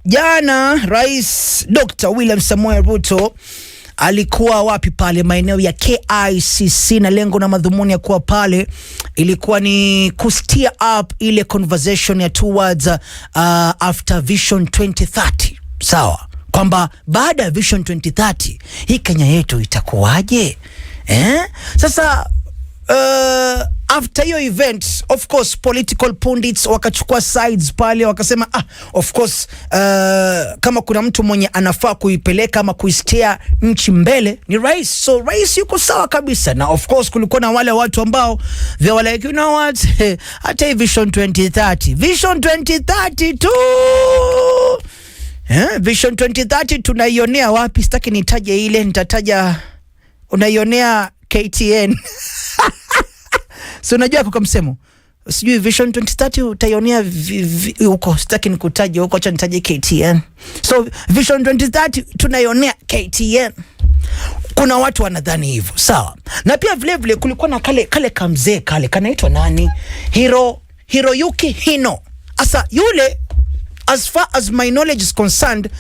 Jana Rais Dr. William Samoei Ruto alikuwa wapi pale maeneo ya KICC, na lengo na madhumuni ya kuwa pale ilikuwa ni kustia up ile conversation ya towards after Vision 2030. Sawa, kwamba baada ya Vision 2030 hii Kenya yetu itakuwaje? Sasa after your event, of course, political pundits wakachukua sides pale, wakasema of course, kama kuna mtu mwenye anafaa kuipeleka ama kuistia nchi mbele ni rais. So rais yuko sawa kabisa, na of course kulikuwa na wale watu ambao they were like, you know what, hata hii Vision 2030 tu Vision 2030 tunaionea wapi? Sitaki nitaje ile, nitataja unaionea KTN. So unajua kwa msemo, sijui Vision 2030 utaionea huko, sitaki nikutaje huko, acha nitaje KTN. So Vision 2030 tunaionea KTN. Kuna watu wanadhani hivyo, sawa. Na pia vile vile kulikuwa na kale kamzee kale kanaitwa nani? Hiroyuki Hino. Asa yule, as far as my knowledge is concerned,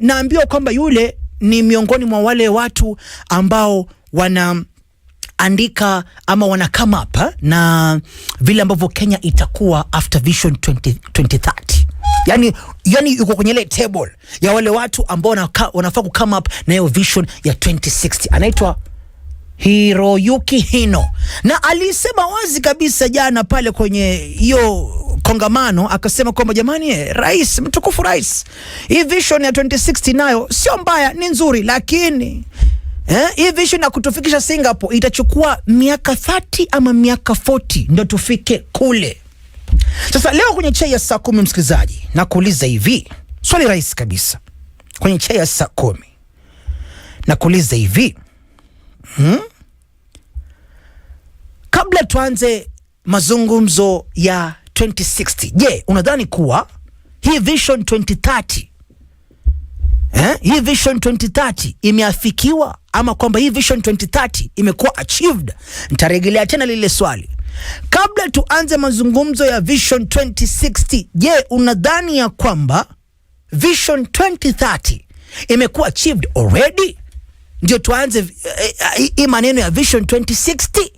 naambiwa kwamba yule ni miongoni mwa wale watu ambao wanaandika ama wana come up na vile ambavyo Kenya itakuwa after Vision 2030. Yani yuko kwenye ile table ya wale watu ambao wanafaa ku come up na hiyo vision ya 2060. Anaitwa Hiroyuki Hino, na alisema wazi kabisa jana pale kwenye hiyo kongamano, akasema kwamba jamani, rais, mtukufu rais, hii vision ya 2060 nayo sio mbaya, ni nzuri, lakini hii vision ya kutufikisha Singapore itachukua miaka 30 ama miaka 40 ndio tufike kule. Sasa leo kwenye chai ya saa 10, msikilizaji, nakuuliza hivi swali rahisi kabisa. Kwenye chai ya saa 10 nakuuliza hivi, kabla tuanze mazungumzo ya 2060, je, unadhani kuwa hii Vision 2030 hii Vision 2030 imeafikiwa, ama kwamba hii Vision 2030 imekuwa achieved? Nitarejelea tena lile swali. Kabla tuanze mazungumzo ya Vision 2060, je, unadhani ya kwamba Vision 2030 imekuwa achieved already? Ndio tuanze hii maneno ya Vision 2060.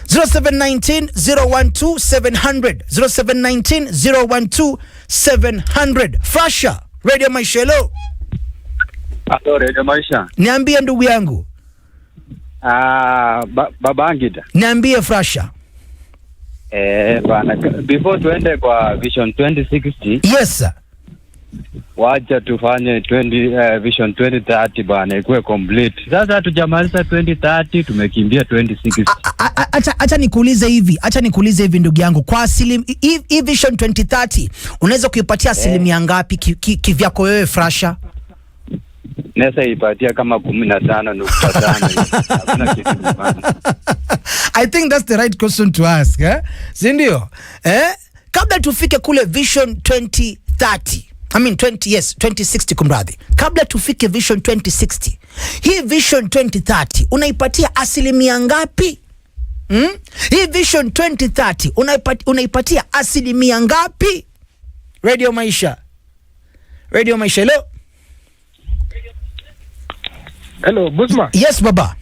0719-012-700 0719-012-700. Frasha, Radio Maisha, hello. Hello, Radio Maisha. Niambie ndugu yangu. Baba Angida. Niambie Frasha. Bana, before tuende kwa Vision 2060. Yes sir. Wacha tufanye Vision 2030 bana ikuwe complete. Sasa hatujamaliza 2030, tumekimbia 2060. Acha nikuulize hivi ndugu yangu, kwa hii Vision 2030 unaweza kuipatia asilimia ngapi kivyako wewe Frasha? Nesa ipatia kama 15.5. Hakuna kitu mbaya. I think that's the right question to ask, si ndio? Kabla tufike kule Vision 2030, 2060 kumradhi. Kabla tufike Vision 2060, hii Vision 2030 unaipatia asilimia ngapi? Hii Vision 2030 unaipatia asilimia ngapi? Radio Maisha, hello. Hello, Busma. Yes baba.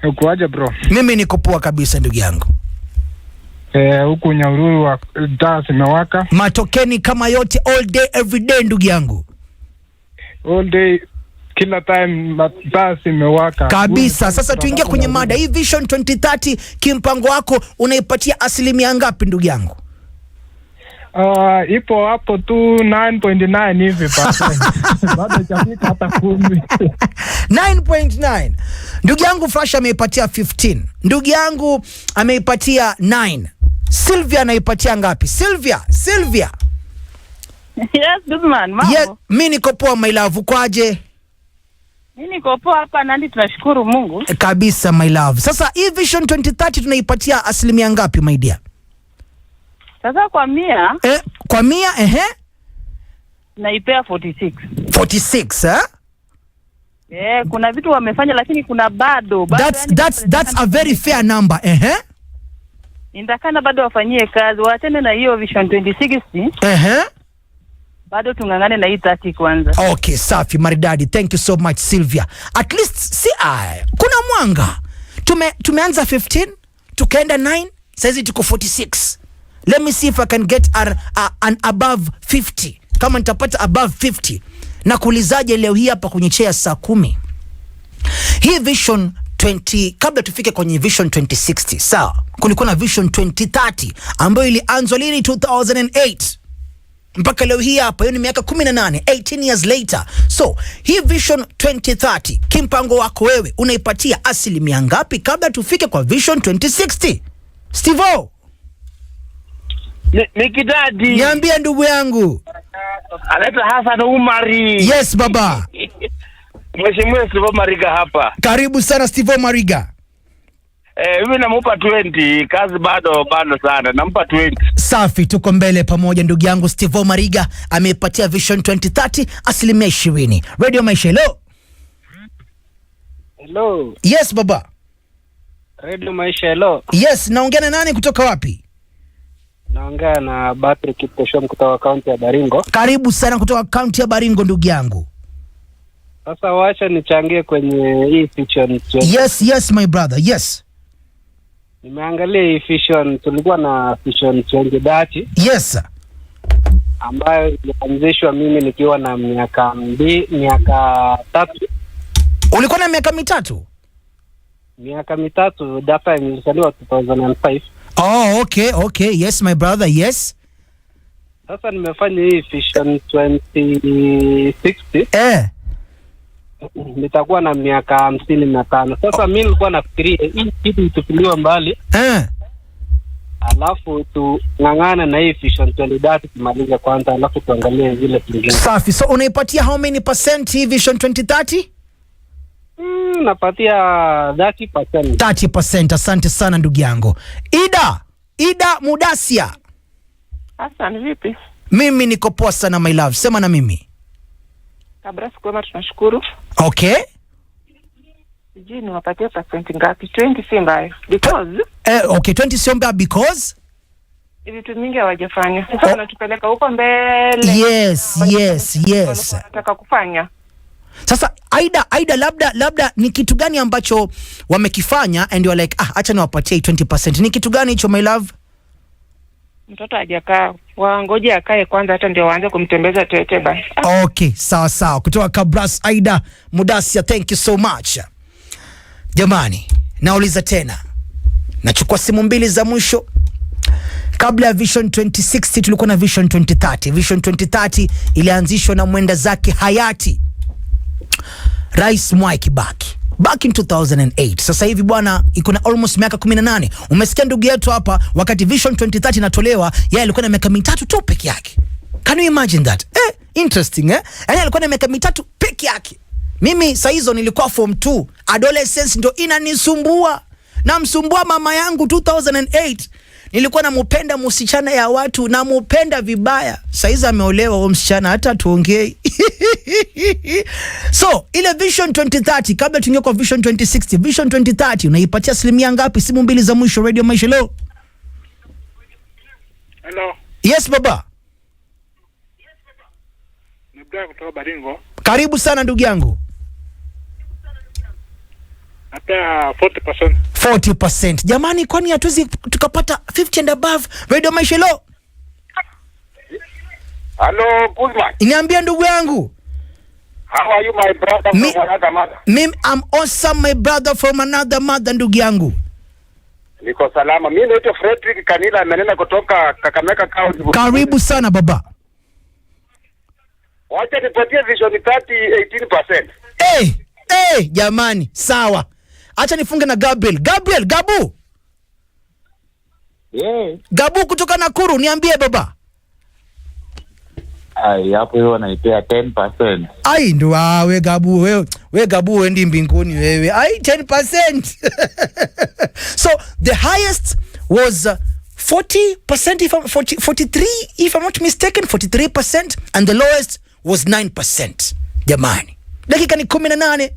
Uko aje bro? Mimi niko poa kabisa ndugu yangu. Huku Nyahururu wa taa zimewaka. Matokeni kama yote, all day every day ndugu yangu. All day, kila time taa zimewaka kabisa. Sasa tuingia kwenye mada hii Vision 2030, kimpango wako unaipatia asilimia ngapi ndugu yangu? Ipo hapo tu 9.9 hivi percent. Bado hajafika hata 10. 9.9. Ndugu yangu Frasha ameipatia 15. Ndugu yangu ameipatia 9. Sylvia anaipatia ngapi? Sylvia. Yes, good man. Mambo? Yes, mimi niko poa my love. Kwaje? Mimi niko poa hapa Nandi, tunashukuru Mungu. Kabisa my love. Sasa hii Vision 2030 tunaipatia asilimia ngapi my dear? Sasa kwa 100. Kwa 100 naipea 46. 46 kuna vitu wamefanya lakini kuna bado that's a very fair number. Indakana bado wafanyie kazi, waachane na hiyo Vision 2060. Bado tungangane na hii 30 kwanza. Okay, safi maridadi. Thank you so much Sylvia. At least kuna mwanga. Tumeanza 15, tukaenda 9, sasa tuko 46. Let me see if I can get an above 50. Kama nitapata above 50. Na kuulizaje leo hii hapa kwenye chair saa 10. Hii Vision 20, kabla tufike kwenye Vision 2060, sawa, kulikuwa na Vision 2030 ambayo ilianzwa lini? 2008 mpaka leo hii hapa, hiyo ni miaka 18, 18 years later. So hii Vision 2030, kimpango wako wewe unaipatia asilimia ngapi kabla tufike kwa Vision 2060? Stevo, Mikidadi, niambia ndugu yangu. anaitwa Hassan Umari. Yes baba. Mheshimiwa Stevo Mariga hapa. Karibu sana Stevo Mariga. Mimi namupa 20, kazi bado sana. Nampa 20. Safi, tuko mbele pamoja ndugu yangu. Stevo Mariga ameipatia Vision 2030 asilimia 20. Radio Maisha, hello. Hello. Yes baba. Radio Maisha, hello. Yes, naongea na nani kutoka wapi? Naongea na Patrick Kiptoshom kutoka kaunti ya Baringo. Karibu sana kutoka kaunti ya Baringo ndugu yangu. Sasa wacha nichangie kwenye hii Vision 20. Yes my brother, yes. Nimeangalia hii Vision, tulikuwa na Vision 2030. Yes sir. Ambayo ilianzishwa mimi nikiwa na miaka 3. Ulikuwa na miaka mitatu? Miaka 3, data nilizaliwa 2005. Oh, okay. Yes my brother, yes. Sasa nimefanya hii Vision 2060. Nitakuwa na miaka 55. Sasa mimi nilikuwa nafikiria hii kitu itupiliwe mbali. Alafu tungangana na hii Vision 2030 tumalize kwanza, alafu tuangalie zile zingine. Safi. So unaipatia how many percent hii Vision 2030? Napatia 30%. 30%. Asante sana ndugu yangu. Ida Mudasia. Hassan, vipi? Mimi niko poa sana my love. Sema na mimi. Kabla kwema, tunashukuru. Okay. Sijui niwapatia percent ngapi? 20 si mbaya. Because okay, 20 sio mbaya because vitu mingi hawajafanya. Sasa wanatupeleka huko mbele. Yes. Nataka kufanya. Sasa Aida labda ni kitu gani ambacho wamekifanya and you are like acha niwapatie 20%. Ni kitu gani hicho my love? Mtoto hajakaa, wangoje akae kwanza hata ndio waanze kumtembeza tete basi. Okay, sawa. Kutoka Kabras Aida Mudasia, thank you so much. Jamani, nauliza tena. Nachukua simu mbili za mwisho. Kabla ya Vision 2060 tulikuwa na Vision 2030. Vision 2030 ilianzishwa na mwenda zake hayati Rais Mwai Kibaki back in 2008. Sasa hivi bwana iko na almost miaka 18. Umesikia ndugu yetu hapa, wakati Vision 2030 inatolewa, yeye alikuwa na miaka 3 tu peke yake. Can you imagine that? Interesting Yaani alikuwa na miaka 3 peke yake. Mimi saa hizo nilikuwa form 2. Adolescence ndio inanisumbua. Namsumbua mama yangu 2008. Nilikuwa namupenda msichana ya watu, namupenda vibaya. Saizi ameolewa huyo msichana, hata tuongei. So, ile Vision 2030 kabla tuingie kwa Vision 2060, Vision 2030 unaipatia asilimia ngapi? Simu mbili za mwisho Radio Maisha leo. Hello. Yes baba. Nibda kutoka Baringo. Karibu sana ndugu yangu. Napea 40%. 40%. Jamani, kwani hatuwezi tukapata 50 and above? Radio Maisha leo. Hello, Guzman. Niambia ndugu yangu. How are you my brother from another mother? I'm awesome my brother from another mother ndugu yangu. Niko salama. Mimi naitwa Frederick Kanila, amenena kutoka Kakamega County. Karibu sana baba. Wacha nipatie Vision 30 18%. Jamani, sawa. Acha nifunge na Gabriel. Gabu. Gabu kutoka Nakuru, niambie baba. Hapo hiyo naipea 10%. Ndo wewe Gabu, wewe Gabu wendi mbinguni wewe. 10%. So the highest was 40% 43 if I'm not mistaken, 43%, and the lowest was 9%. Jamani. Dakika ni 18.